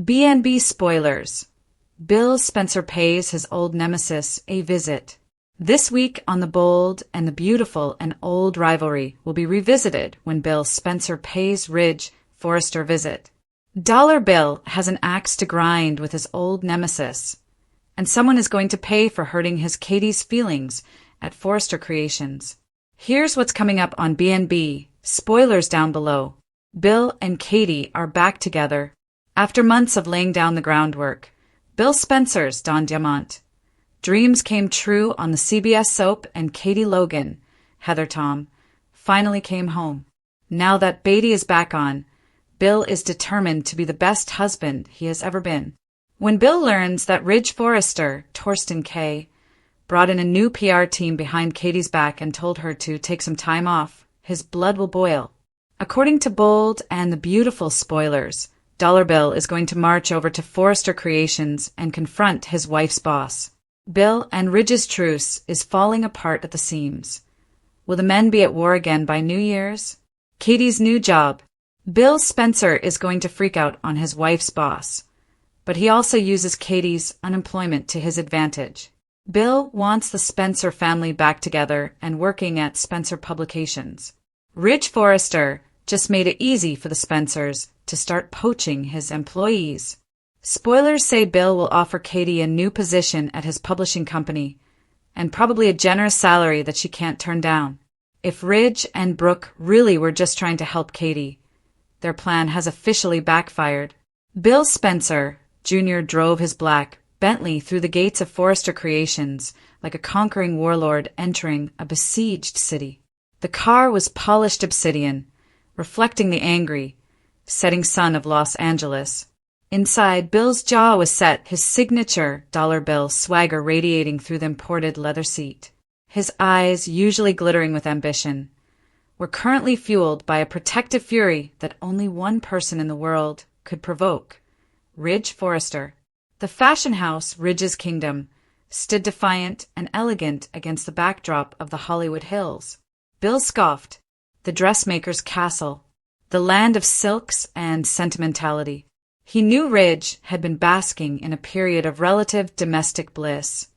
B&B spoilers. Bill Spencer pays his old nemesis a visit. This week on The Bold and the Beautiful, an old rivalry will be revisited when Bill Spencer pays Ridge Forrester visit. Dollar Bill has an axe to grind with his old nemesis, and someone is going to pay for hurting his Katie's feelings at Forrester Creations. Here's what's coming up on B&B. Spoilers down below. Bill and Katie are back together. After months of laying down the groundwork, Bill Spencer's Don Diamont dreams came true on the CBS soap, and Katie Logan, Heather Tom, finally came home. Now that Beatty is back on, Bill is determined to be the best husband he has ever been. When Bill learns that Ridge Forrester, Torsten K., brought in a new PR team behind Katie's back and told her to take some time off, his blood will boil. According to Bold and the Beautiful spoilers, Dollar Bill is going to march over to Forrester Creations and confront his wife's boss. Bill and Ridge's truce is falling apart at the seams. Will the men be at war again by New Year's? Katie's new job. Bill Spencer is going to freak out on his wife's boss, but he also uses Katie's unemployment to his advantage. Bill wants the Spencer family back together and working at Spencer Publications. Ridge Forrester just made it easy for the Spencers to start poaching his employees. Spoilers say Bill will offer Katie a new position at his publishing company, and probably a generous salary that she can't turn down. If Ridge and Brooke really were just trying to help Katie, their plan has officially backfired. Bill Spencer, Jr. drove his black Bentley through the gates of Forrester Creations like a conquering warlord entering a besieged city. The car was polished obsidian, reflecting the angry, setting sun of Los Angeles. Inside, Bill's jaw was set, his signature dollar bill swagger radiating through the imported leather seat. His eyes, usually glittering with ambition, were currently fueled by a protective fury that only one person in the world could provoke: Ridge Forrester. The fashion house, Ridge's Kingdom, stood defiant and elegant against the backdrop of the Hollywood Hills. Bill scoffed. The dressmaker's castle, the land of silks and sentimentality. He knew Ridge had been basking in a period of relative domestic bliss,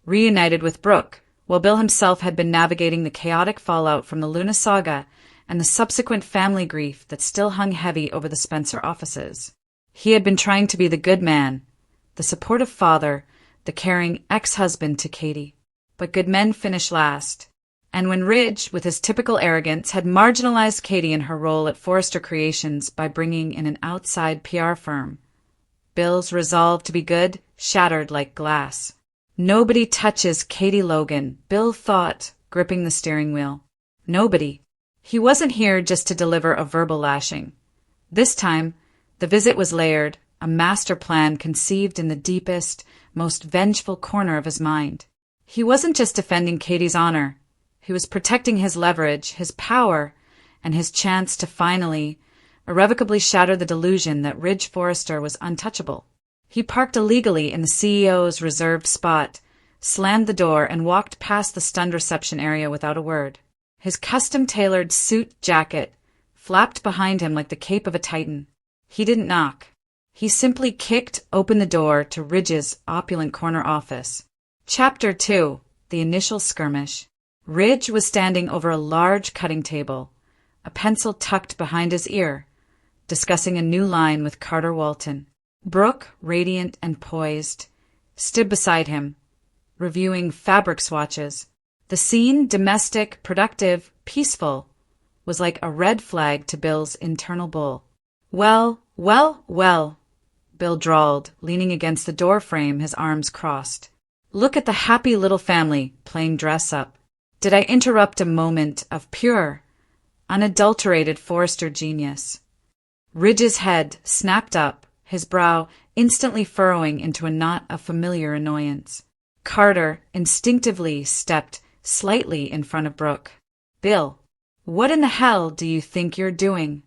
reunited with Brooke, while Bill himself had been navigating the chaotic fallout from the Luna saga and the subsequent family grief that still hung heavy over the Spencer offices. He had been trying to be the good man, the supportive father, the caring ex-husband to Katie. But good men finish last. And when Ridge, with his typical arrogance, had marginalized Katie in her role at Forrester Creations by bringing in an outside PR firm, Bill's resolve to be good shattered like glass. Nobody touches Katie Logan, Bill thought, gripping the steering wheel. Nobody. He wasn't here just to deliver a verbal lashing. This time, the visit was layered, a master plan conceived in the deepest, most vengeful corner of his mind. He wasn't just defending Katie's honor. He was protecting his leverage, his power, and his chance to finally, irrevocably shatter the delusion that Ridge Forrester was untouchable. He parked illegally in the CEO's reserved spot, slammed the door, and walked past the stunned reception area without a word. His custom-tailored suit jacket flapped behind him like the cape of a titan. He didn't knock. He simply kicked open the door to Ridge's opulent corner office. Chapter 2. The Initial Skirmish. Ridge was standing over a large cutting table, a pencil tucked behind his ear, discussing a new line with Carter Walton. Brooke, radiant and poised, stood beside him, reviewing fabric swatches. The scene, domestic, productive, peaceful, was like a red flag to Bill's internal bull. Well, Bill drawled, leaning against the door frame, his arms crossed. Look at the happy little family playing dress-up. Did I interrupt a moment of pure, unadulterated Forrester genius? Ridge's head snapped up, his brow instantly furrowing into a knot of familiar annoyance. Carter instinctively stepped slightly in front of Brooke. Bill, what in the hell do you think you're doing?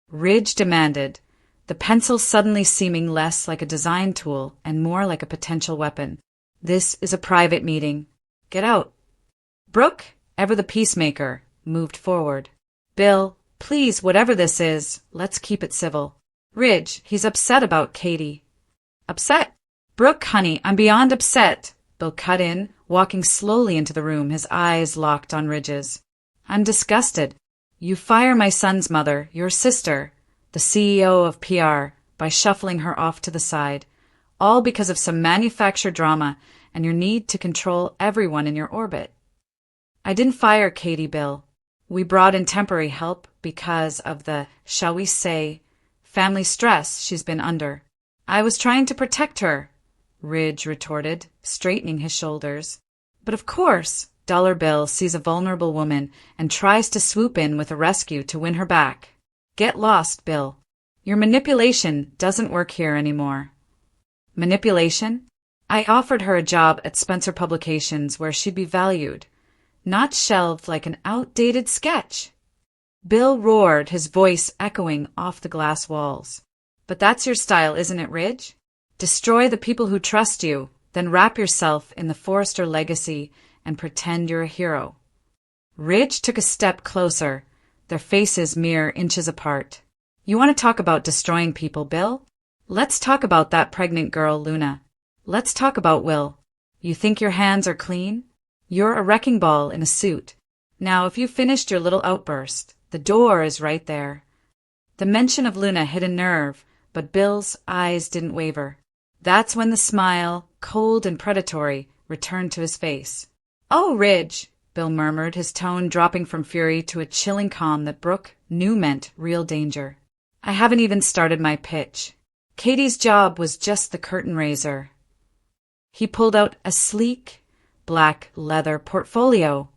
Ridge demanded, the pencil suddenly seeming less like a design tool and more like a potential weapon. This is a private meeting. Get out. Brooke, ever the peacemaker, moved forward. Bill, please, whatever this is, let's keep it civil. Ridge, he's upset about Katie. Upset? Brooke, honey, I'm beyond upset. Bill cut in, walking slowly into the room, his eyes locked on Ridge's. I'm disgusted. You fire my son's mother, your sister, the CEO of PR, by shuffling her off to the side, all because of some manufactured drama and your need to control everyone in your orbit. I didn't fire Katie, Bill. We brought in temporary help because of the, shall we say, family stress she's been under. I was trying to protect her, Ridge retorted, straightening his shoulders. But of course, Dollar Bill sees a vulnerable woman and tries to swoop in with a rescue to win her back. Get lost, Bill. Your manipulation doesn't work here anymore. Manipulation? I offered her a job at Spencer Publications where she'd be valued, not shelved like an outdated sketch. Bill roared, his voice echoing off the glass walls. But that's your style, isn't it, Ridge? Destroy the people who trust you, then wrap yourself in the Forrester legacy and pretend you're a hero. Ridge took a step closer, their faces mere inches apart. You want to talk about destroying people, Bill? Let's talk about that pregnant girl, Luna. Let's talk about Will. You think your hands are clean? You're a wrecking ball in a suit. Now, if you finished your little outburst, the door is right there. The mention of Luna hit a nerve, but Bill's eyes didn't waver. That's when the smile, cold and predatory, returned to his face. Oh, Ridge, Bill murmured, his tone dropping from fury to a chilling calm that Brooke knew meant real danger. I haven't even started my pitch. Katie's job was just the curtain raiser. He pulled out a sleek, black leather portfolio,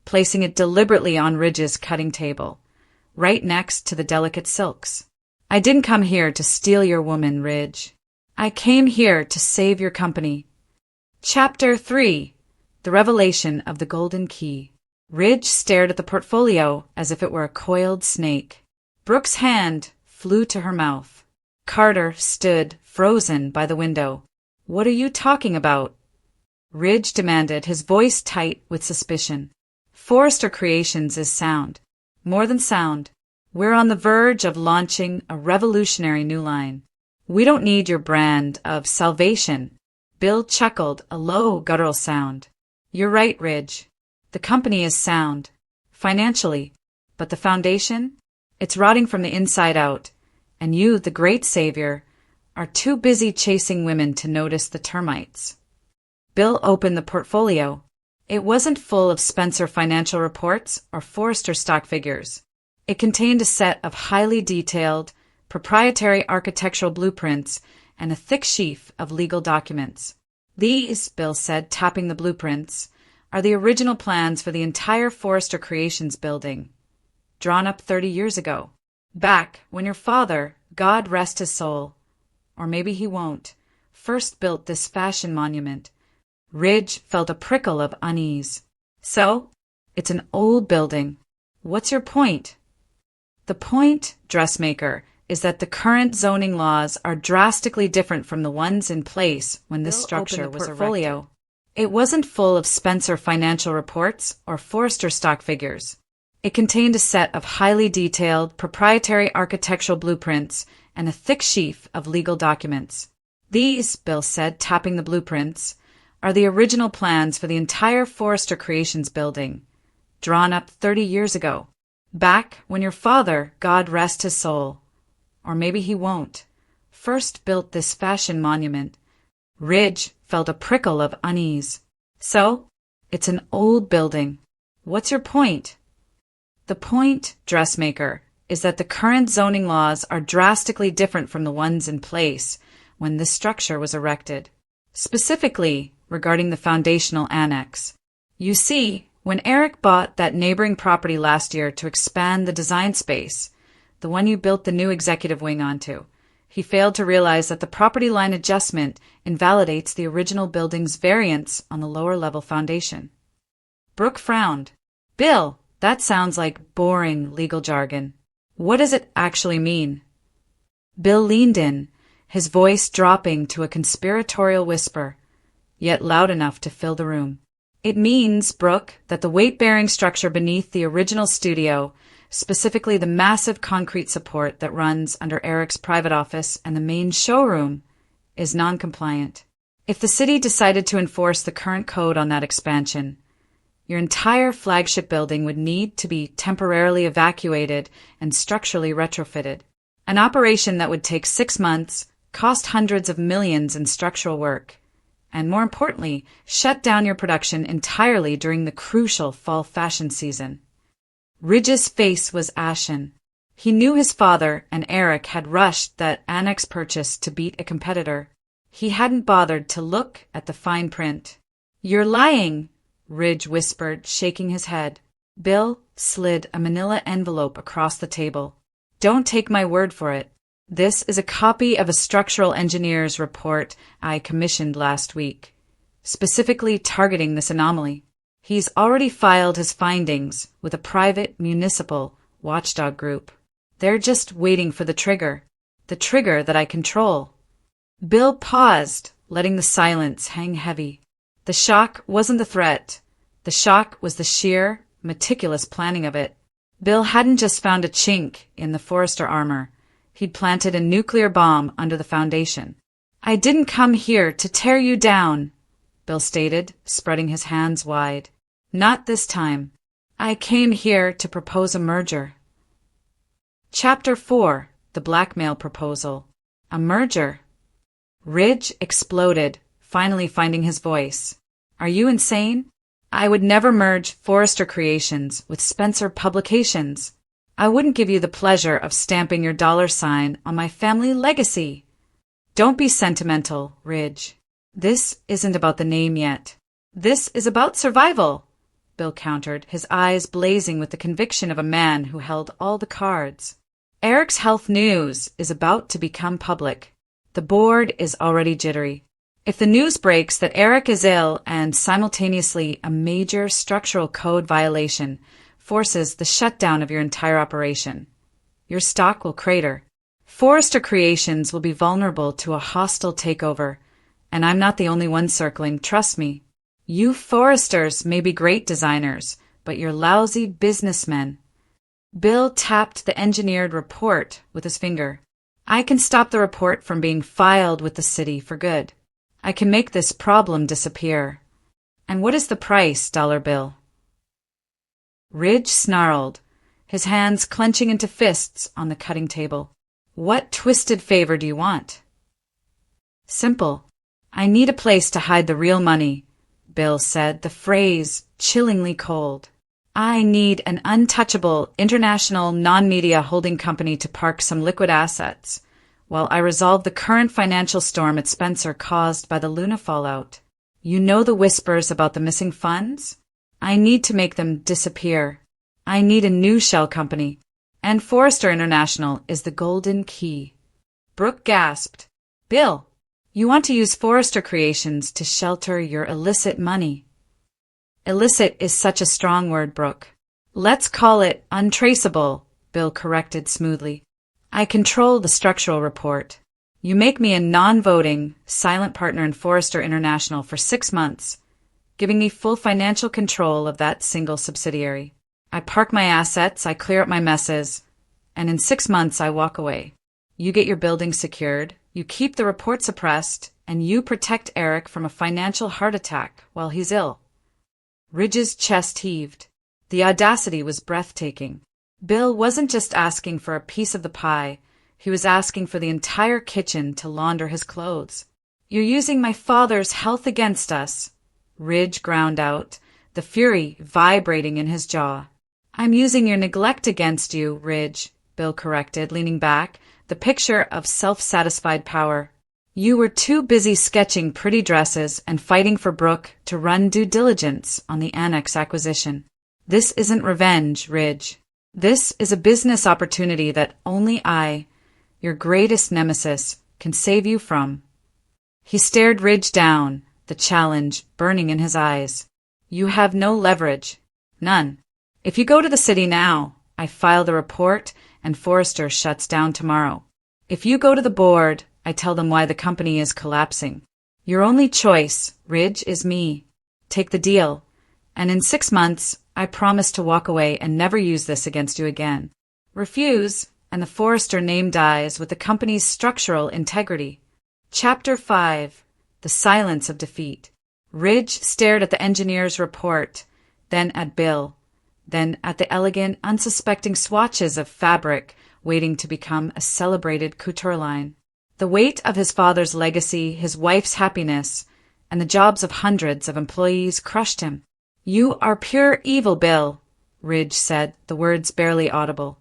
placing it deliberately on Ridge's cutting table, right next to the delicate silks. I didn't come here to steal your woman, Ridge. I came here to save your company. Chapter 3. The Revelation of the Golden Key. Ridge stared at the portfolio as if it were a coiled snake. Brooke's hand flew to her mouth. Carter stood, frozen, by the window. What are you talking about? Ridge demanded, his voice tight with suspicion. Forrester Creations is sound. More than sound. We're on the verge of launching a revolutionary new line. We don't need your brand of salvation. Bill chuckled, a low, guttural sound. You're right, Ridge. The company is sound. Financially. But the foundation? It's rotting from the inside out. And you, the great savior, are too busy chasing women to notice the termites. Bill opened the portfolio. It wasn't full of Spencer financial reports or Forrester stock figures. It contained a set of highly detailed, proprietary architectural blueprints and a thick sheaf of legal documents. These, Bill said, tapping the blueprints, are the original plans for the entire Forrester Creations building, drawn up 30 years ago. Back when your father, God rest his soul, or maybe he won't, first built this fashion monument. Ridge felt a prickle of unease. So, it's an old building. What's your point? The point, dressmaker, is that the current zoning laws are drastically different from the ones in place when this structure was erected. It wasn't full of Spencer financial reports or Forrester stock figures. It contained a set of highly detailed, proprietary architectural blueprints and a thick sheaf of legal documents. These, Bill said, tapping the blueprints, are the original plans for the entire Forrester Creations building, drawn up 30 years ago. Back when your father, God rest his soul, or maybe he won't, first built this fashion monument. Ridge felt a prickle of unease. So, it's an old building. What's your point? The point, dressmaker, is that the current zoning laws are drastically different from the ones in place when this structure was erected. Specifically, regarding the foundational annex. You see, when Eric bought that neighboring property last year to expand the design space, the one you built the new executive wing onto, he failed to realize that the property line adjustment invalidates the original building's variance on the lower level foundation. Brooke frowned. Bill, that sounds like boring legal jargon. What does it actually mean? Bill leaned in, his voice dropping to a conspiratorial whisper, yet loud enough to fill the room. It means, Brooke, that the weight-bearing structure beneath the original studio specifically the massive concrete support that runs under Eric's private office and the main showroom, is non-compliant. If the city decided to enforce the current code on that expansion, your entire flagship building would need to be temporarily evacuated and structurally retrofitted. An operation that would take 6 months, cost hundreds of millions in structural work, and more importantly, shut down your production entirely during the crucial fall fashion season. Ridge's face was ashen. He knew his father and Eric had rushed that annex purchase to beat a competitor. He hadn't bothered to look at the fine print. "You're lying," Ridge whispered, shaking his head. Bill slid a manila envelope across the table. "Don't take my word for it. This is a copy of a structural engineer's report I commissioned last week, specifically targeting this anomaly. He's already filed his findings with a private municipal watchdog group. They're just waiting for the trigger that I control." Bill paused, letting the silence hang heavy. The shock wasn't the threat. The shock was the sheer, meticulous planning of it. Bill hadn't just found a chink in the Forrester armor. He'd planted a nuclear bomb under the foundation. "I didn't come here to tear you down," Bill stated, spreading his hands wide. "Not this time. I came here to propose a merger." Chapter 4: The Blackmail Proposal. A merger. Ridge exploded, finally finding his voice. "Are you insane? I would never merge Forrester Creations with Spencer Publications. I wouldn't give you the pleasure of stamping your $sign on my family legacy." "Don't be sentimental, Ridge. This isn't about the name yet. This is about survival," Bill countered, his eyes blazing with the conviction of a man who held all the cards. "Eric's health news is about to become public. The board is already jittery. If the news breaks that Eric is ill and simultaneously a major structural code violation forces the shutdown of your entire operation, your stock will crater. Forrester Creations will be vulnerable to a hostile takeover, and I'm not the only one circling, trust me. You Forresters may be great designers, but you're lousy businessmen." Bill tapped the engineered report with his finger. "I can stop the report from being filed with the city for good. I can make this problem disappear." "And what is the price, Dollar Bill?" Ridge snarled, his hands clenching into fists on the cutting table. "What twisted favor do you want?" "Simple. I need a place to hide the real money," Bill said, the phrase chillingly cold. "I need an untouchable international non-media holding company to park some liquid assets while I resolve the current financial storm at Spencer caused by the Luna fallout. You know the whispers about the missing funds? I need to make them disappear. I need a new shell company, and Forrester International is the golden key." Brooke gasped. "Bill, you want to use Forrester Creations to shelter your illicit money." "Illicit is such a strong word, Brooke. Let's call it untraceable," Bill corrected smoothly. "I control the structural report. You make me a non-voting, silent partner in Forrester International for 6 months, giving me full financial control of that single subsidiary. I park my assets, I clear up my messes, and in 6 months I walk away. You get your building secured, you keep the report suppressed, and you protect Eric from a financial heart attack while he's ill." Ridge's chest heaved. The audacity was breathtaking. Bill wasn't just asking for a piece of the pie, he was asking for the entire kitchen to launder his clothes. "You're using my father's health against us," Ridge ground out, the fury vibrating in his jaw. "I'm using your neglect against you, Ridge," Bill corrected, leaning back, the picture of self-satisfied power. "You were too busy sketching pretty dresses and fighting for Brooke to run due diligence on the annex acquisition. This isn't revenge, Ridge. This is a business opportunity that only I, your greatest nemesis, can save you from." He stared Ridge down, the challenge burning in his eyes. "You have no leverage. None. If you go to the city now, I file the report and Forrester shuts down tomorrow. If you go to the board, I tell them why the company is collapsing. Your only choice, Ridge, is me. Take the deal, and in 6 months, I promise to walk away and never use this against you again. Refuse, and the Forrester name dies with the company's structural integrity. Chapter 5. The Silence of Defeat. Ridge stared at the engineer's report, then at Bill, then at the elegant, unsuspecting swatches of fabric waiting to become a celebrated couture line. The weight of his father's legacy, his wife's happiness, and the jobs of hundreds of employees crushed him. "You are pure evil, Bill," Ridge said, the words barely audible.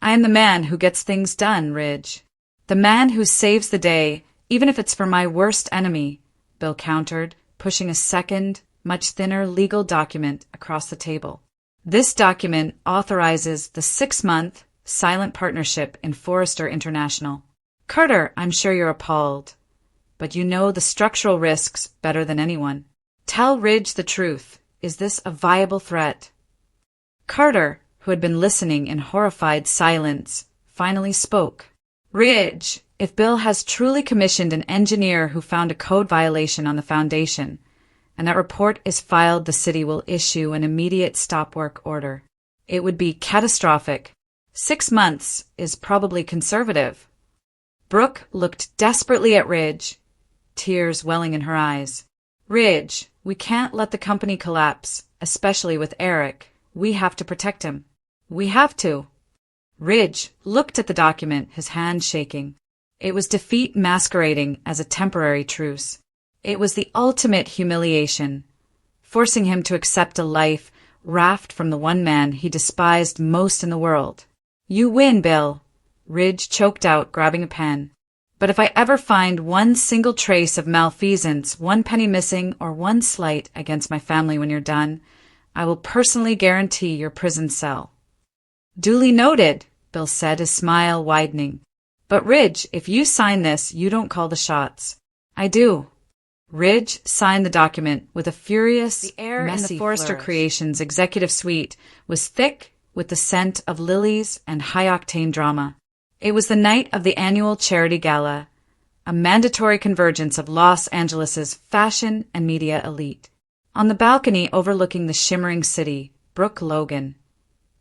"I am the man who gets things done, Ridge. The man who saves the day, even if it's for my worst enemy," Bill countered, pushing a second, much thinner legal document across the table. "This document authorizes the 6-month silent partnership in Forrester International. Carter, I'm sure you're appalled, but you know the structural risks better than anyone. Tell Ridge the truth. Is this a viable threat?" Carter, who had been listening in horrified silence, finally spoke. "Ridge, if Bill has truly commissioned an engineer who found a code violation on the foundation, and that report is filed, the city will issue an immediate stop work order. It would be catastrophic. 6 months is probably conservative." Brooke looked desperately at Ridge, tears welling in her eyes. "Ridge, we can't let the company collapse, especially with Eric. We have to protect him. We have to." Ridge looked at the document, his hand shaking. It was defeat masquerading as a temporary truce. It was the ultimate humiliation, forcing him to accept a life raft from the one man he despised most in the world. "You win, Bill," Ridge choked out, grabbing a pen. "But if I ever find one single trace of malfeasance, one penny missing, or one slight against my family when you're done, I will personally guarantee your prison cell." "Duly noted," Bill said, his smile widening. "But Ridge, if you sign this, you don't call the shots." "I do." Ridge signed the document with a furious, The air in messy the Forrester flourish. Creations executive suite was thick with the scent of lilies and high-octane drama. It was the night of the annual charity gala, a mandatory convergence of Los Angeles's fashion and media elite. On the balcony overlooking the shimmering city, Brooke Logan,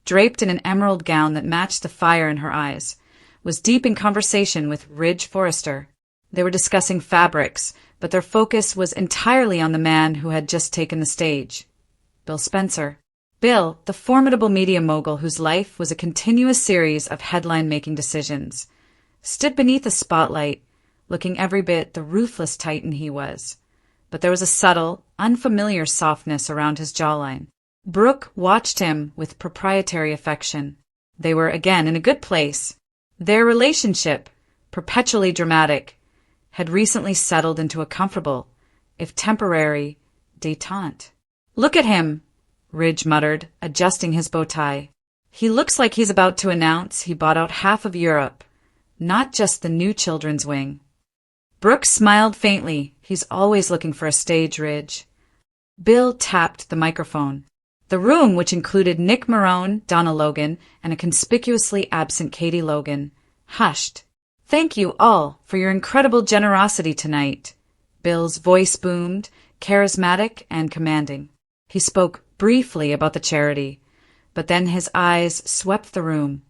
draped in an emerald gown that matched the fire in her eyes, was deep in conversation with Ridge Forrester. They were discussing fabrics, but their focus was entirely on the man who had just taken the stage, Bill Spencer. Bill, the formidable media mogul whose life was a continuous series of headline-making decisions, stood beneath a spotlight, looking every bit the ruthless titan he was. But there was a subtle, unfamiliar softness around his jawline. Brooke watched him with proprietary affection. They were again in a good place. Their relationship, perpetually dramatic, had recently settled into a comfortable, if temporary, détente. "Look at him," Ridge muttered, adjusting his bow tie. "He looks like he's about to announce he bought out half of Europe, not just the new children's wing." Brooke smiled faintly. "He's always looking for a stage, Ridge." Bill tapped the microphone. The room, which included Nick Marone, Donna Logan, and a conspicuously absent Katie Logan, hushed. "Thank you all for your incredible generosity tonight." Bill's voice boomed, charismatic and commanding. He spoke briefly about the charity, but then his eyes swept the room,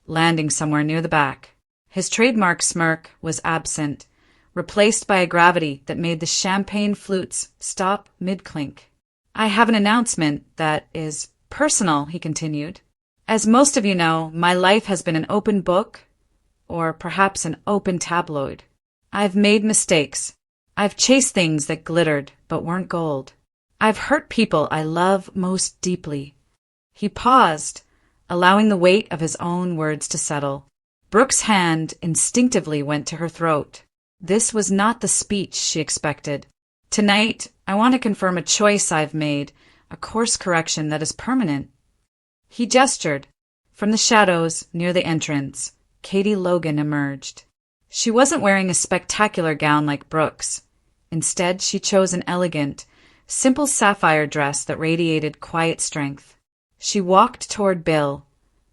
landing somewhere near the back. His trademark smirk was absent, replaced by a gravity that made the champagne flutes stop mid-clink. "I have an announcement that is personal," he continued. "As most of you know, my life has been an open book, or perhaps an open tabloid. I've made mistakes. I've chased things that glittered but weren't gold. I've hurt people I love most deeply." He paused, allowing the weight of his own words to settle. Brooke's hand instinctively went to her throat. This was not the speech she expected. "Tonight, I want to confirm a choice I've made, a course correction that is permanent." He gestured. From the shadows near the entrance, Katie Logan emerged. She wasn't wearing a spectacular gown like Brooke's. Instead, she chose an elegant, simple sapphire dress that radiated quiet strength. She walked toward Bill,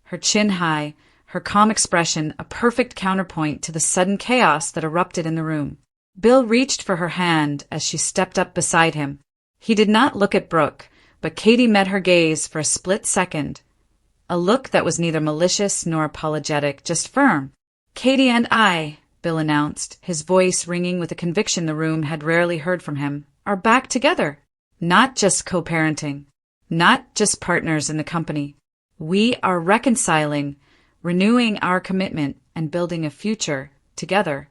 her chin high, her calm expression a perfect counterpoint to the sudden chaos that erupted in the room. Bill reached for her hand as she stepped up beside him. He did not look at Brooke, but Katy met her gaze for a split second. A look that was neither malicious nor apologetic, just firm. "Katy and I," Bill announced, his voice ringing with a conviction the room had rarely heard from him, "are back together. Not just co-parenting. Not just partners in the company. We are reconciling, renewing our commitment, and building a future together."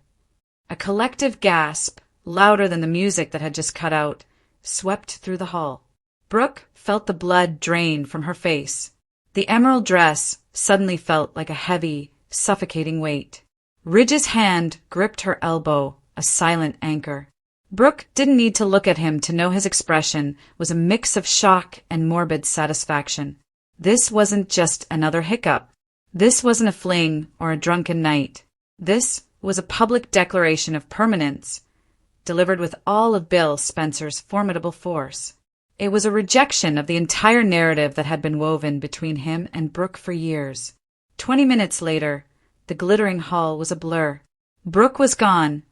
A collective gasp, louder than the music that had just cut out, swept through the hall. Brooke felt the blood drain from her face. The emerald dress suddenly felt like a heavy, suffocating weight. Ridge's hand gripped her elbow, a silent anchor. Brooke didn't need to look at him to know his expression was a mix of shock and morbid satisfaction. This wasn't just another hiccup. This wasn't a fling or a drunken night. This was a public declaration of permanence, delivered with all of Bill Spencer's formidable force. It was a rejection of the entire narrative that had been woven between him and Brooke for years. 20 minutes later, the glittering hall was a blur. Brooke was gone,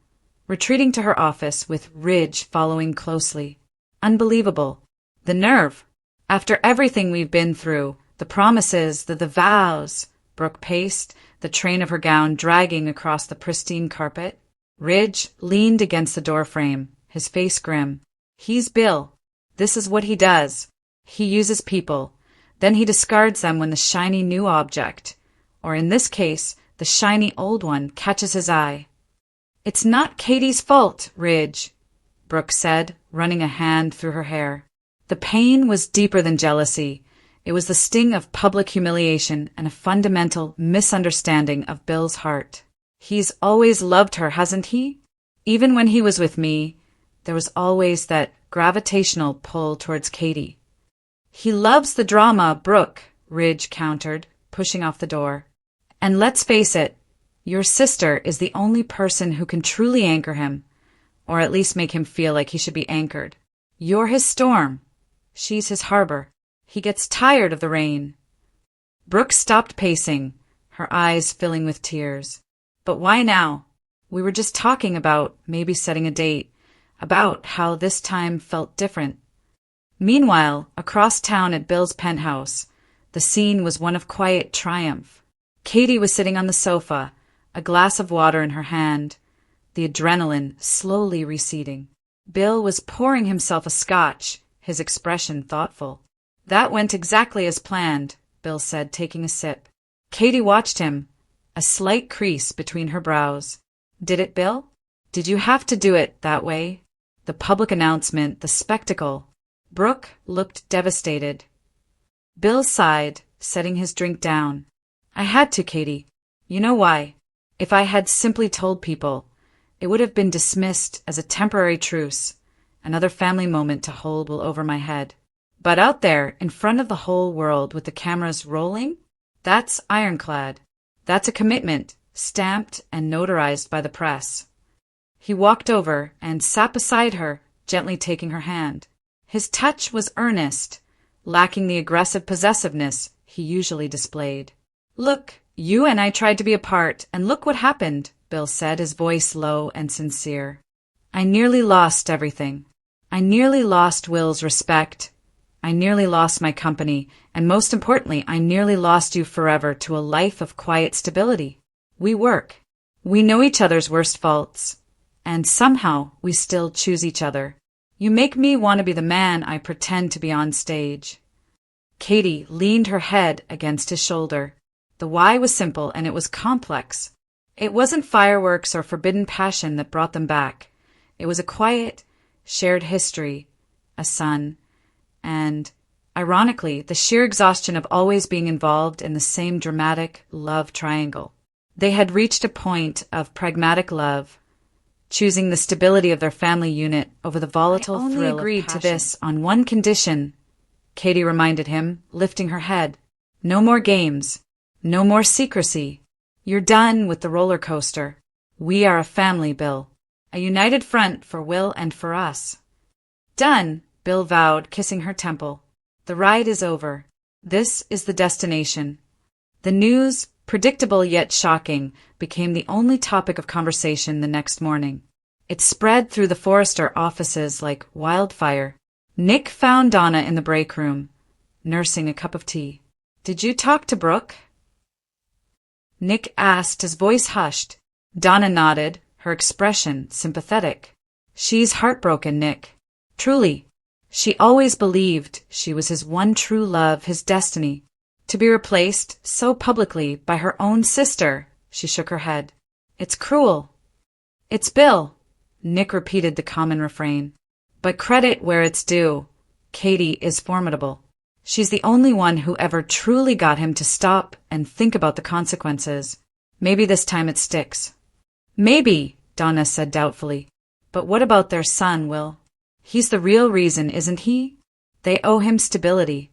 retreating to her office with Ridge following closely. Unbelievable. The nerve. After everything we've been through, the promises, the vows, Brooke paced, the train of her gown dragging across the pristine carpet. Ridge leaned against the doorframe, his face grim. He's Bill. This is what he does. He uses people. Then he discards them when the shiny new object, or in this case, the shiny old one, catches his eye. "It's not Katy's fault, Ridge," Brooke said, running a hand through her hair. The pain was deeper than jealousy. It was the sting of public humiliation and a fundamental misunderstanding of Bill's heart. He's always loved her, hasn't he? Even when he was with me, there was always that gravitational pull towards Katy. "He loves the drama, Brooke," Ridge countered, pushing off the door. "And let's face it, your sister is the only person who can truly anchor him, or at least make him feel like he should be anchored. You're his storm. She's his harbor. He gets tired of the rain." Brooke stopped pacing, her eyes filling with tears. "But why now? We were just talking about maybe setting a date, about how this time felt different." Meanwhile, across town at Bill's penthouse, the scene was one of quiet triumph. Katy was sitting on the sofa, a glass of water in her hand, the adrenaline slowly receding. Bill was pouring himself a scotch, his expression thoughtful. "That went exactly as planned," Bill said, taking a sip. Katy watched him, a slight crease between her brows. "Did it, Bill? Did you have to do it that way? The public announcement, the spectacle." Brooke looked devastated. Bill sighed, setting his drink down. "I had to, Katy. You know why? If I had simply told people, it would have been dismissed as a temporary truce, another family moment to hold well over my head. But out there, in front of the whole world with the cameras rolling, that's ironclad. That's a commitment, stamped and notarized by the press." He walked over and sat beside her, gently taking her hand. His touch was earnest, lacking the aggressive possessiveness he usually displayed. "Look, you and I tried to be apart, and look what happened," Bill said, his voice low and sincere. "I nearly lost everything. I nearly lost Will's respect. I nearly lost my company, and most importantly, I nearly lost you forever to a life of quiet stability. We work. We know each other's worst faults. And somehow we still choose each other. You make me want to be the man I pretend to be on stage." Katy leaned her head against his shoulder. The why was simple and it was complex. It wasn't fireworks or forbidden passion that brought them back. It was a quiet, shared history, a son, and, ironically, the sheer exhaustion of always being involved in the same dramatic love triangle. They had reached a point of pragmatic love, choosing the stability of their family unit over the volatile thrill of passion. "I only agreed to this on one condition," Katy reminded him, lifting her head. "No more games. No more secrecy. You're done with the roller coaster. We are a family, Bill. A united front for Will and for us." "Done," Bill vowed, kissing her temple. "The ride is over. This is the destination." The news, predictable yet shocking, became the only topic of conversation the next morning. It spread through the Forrester offices like wildfire. Nick found Donna in the break room, nursing a cup of tea. "Did you talk to Brooke?" Nick asked, his voice hushed. Donna nodded, her expression sympathetic. "She's heartbroken, Nick. Truly. She always believed she was his one true love, his destiny. To be replaced so publicly by her own sister," she shook her head. "It's cruel." "It's Bill," Nick repeated the common refrain. "But credit where it's due. Katie is formidable. She's the only one who ever truly got him to stop and think about the consequences. Maybe this time it sticks." "Maybe," Donna said doubtfully. "But what about their son, Will? He's the real reason, isn't he? They owe him stability."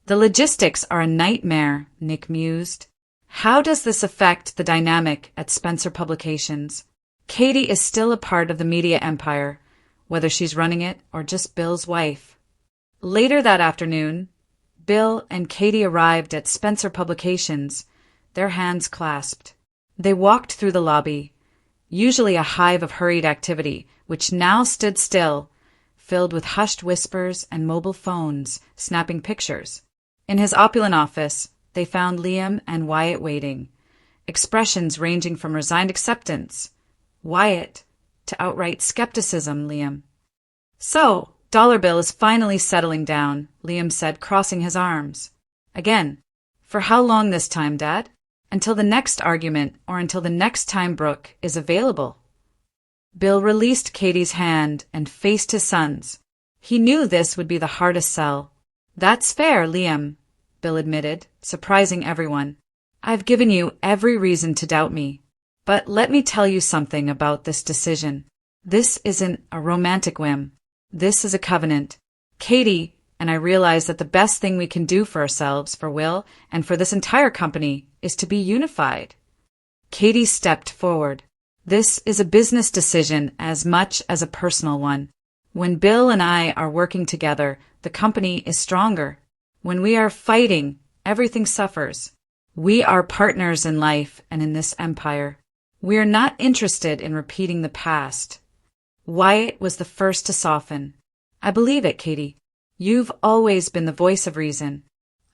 "The logistics are a nightmare," Nick mused. "How does this affect the dynamic at Spencer Publications? Katie is still a part of the media empire, whether she's running it or just Bill's wife." Later that afternoon, Bill and Katie arrived at Spencer Publications, their hands clasped. They walked through the lobby, usually a hive of hurried activity, which now stood still, filled with hushed whispers and mobile phones snapping pictures. In his opulent office, they found Liam and Wyatt waiting, expressions ranging from resigned acceptance, Wyatt, to outright skepticism, Liam. "So, Dollar Bill is finally settling down," Liam said, crossing his arms. "Again. For how long this time, Dad? Until the next argument or until the next time Brooke is available?" Bill released Katie's hand and faced his son's. He knew this would be the hardest sell. "That's fair, Liam," Bill admitted, surprising everyone. "I've given you every reason to doubt me. But let me tell you something about this decision. This isn't a romantic whim. This is a covenant. Katie and I realize that the best thing we can do for ourselves, for Will, and for this entire company is to be unified." Katie stepped forward. "This is a business decision as much as a personal one. When Bill and I are working together, the company is stronger. When we are fighting, everything suffers. We are partners in life and in this empire. We are not interested in repeating the past." Wyatt was the first to soften. "I believe it, Katie. You've always been the voice of reason.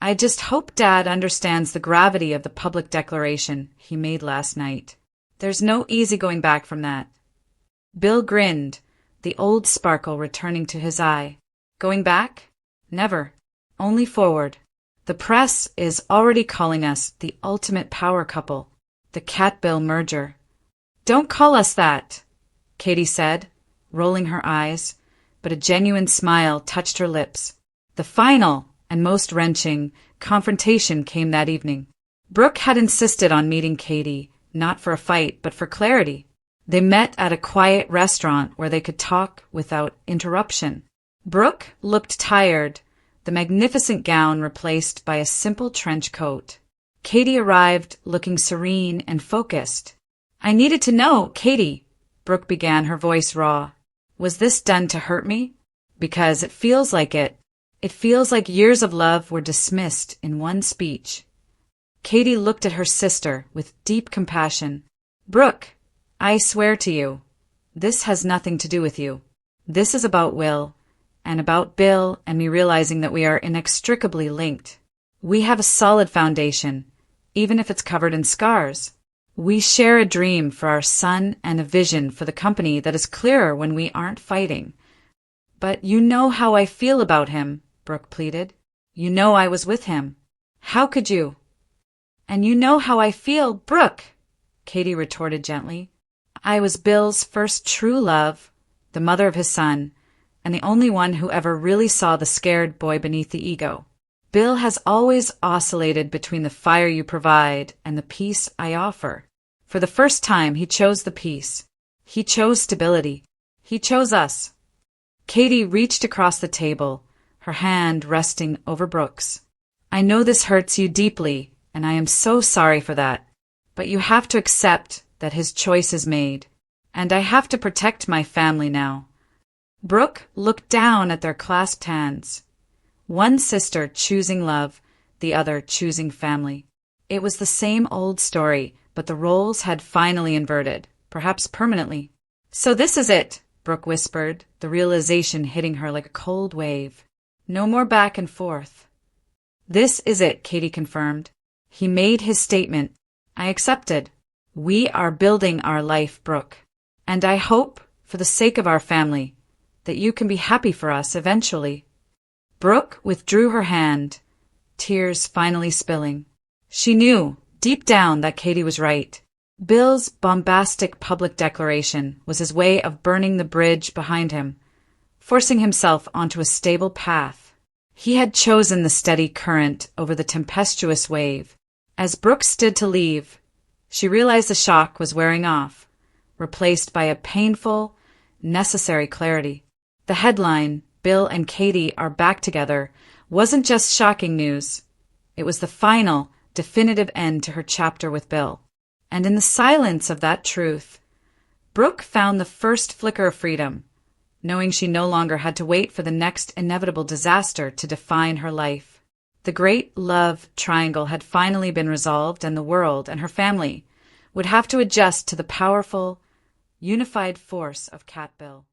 I just hope Dad understands the gravity of the public declaration he made last night. There's no easy going back from that." Bill grinned, the old sparkle returning to his eye. "Going back? Never. Only forward. The press is already calling us the ultimate power couple, the Cat-Bill merger." "Don't call us that," Katie said, rolling her eyes, but a genuine smile touched her lips. The final and most wrenching confrontation came that evening. Brooke had insisted on meeting Katie, not for a fight, but for clarity. They met at a quiet restaurant where they could talk without interruption. Brooke looked tired, the magnificent gown replaced by a simple trench coat. Katie arrived looking serene and focused. "I needed to know, Katie," Brooke began, her voice raw. "Was this done to hurt me? Because it feels like it. It feels like years of love were dismissed in one speech." Katie looked at her sister with deep compassion. "Brooke, I swear to you, this has nothing to do with you. This is about Will, and about Bill and me realizing that we are inextricably linked. We have a solid foundation, even if it's covered in scars. We share a dream for our son and a vision for the company that is clearer when we aren't fighting." "But you know how I feel about him," Brooke pleaded. "You know I was with him. How could you?" "And you know how I feel, Brooke," Katie retorted gently. "I was Bill's first true love, the mother of his son, and the only one who ever really saw the scared boy beneath the ego. Bill has always oscillated between the fire you provide and the peace I offer. For the first time, he chose the peace. He chose stability. He chose us." Katie reached across the table, her hand resting over Brooke's. "I know this hurts you deeply, and I am so sorry for that. But you have to accept that his choice is made, and I have to protect my family now." Brooke looked down at their clasped hands. One sister choosing love, the other choosing family. It was the same old story, but the roles had finally inverted, perhaps permanently. "So this is it," Brooke whispered, the realization hitting her like a cold wave. No more back and forth. This is it, Katie confirmed. He made his statement. I accepted. We are building our life, Brooke. And I hope, for the sake of our family, that you can be happy for us eventually. Brooke withdrew her hand, tears finally spilling. She knew, deep down, that Katie was right. Bill's bombastic public declaration was his way of burning the bridge behind him, forcing himself onto a stable path. He had chosen the steady current over the tempestuous wave. As Brooke stood to leave, she realized the shock was wearing off, replaced by a painful, necessary clarity. The headline, Bill and Katie are back together, wasn't just shocking news. It was the final, definitive end to her chapter with Bill. And in the silence of that truth, Brooke found the first flicker of freedom, knowing she no longer had to wait for the next inevitable disaster to define her life. The great love triangle had finally been resolved, and the world and her family would have to adjust to the powerful, unified force of Cat Bill.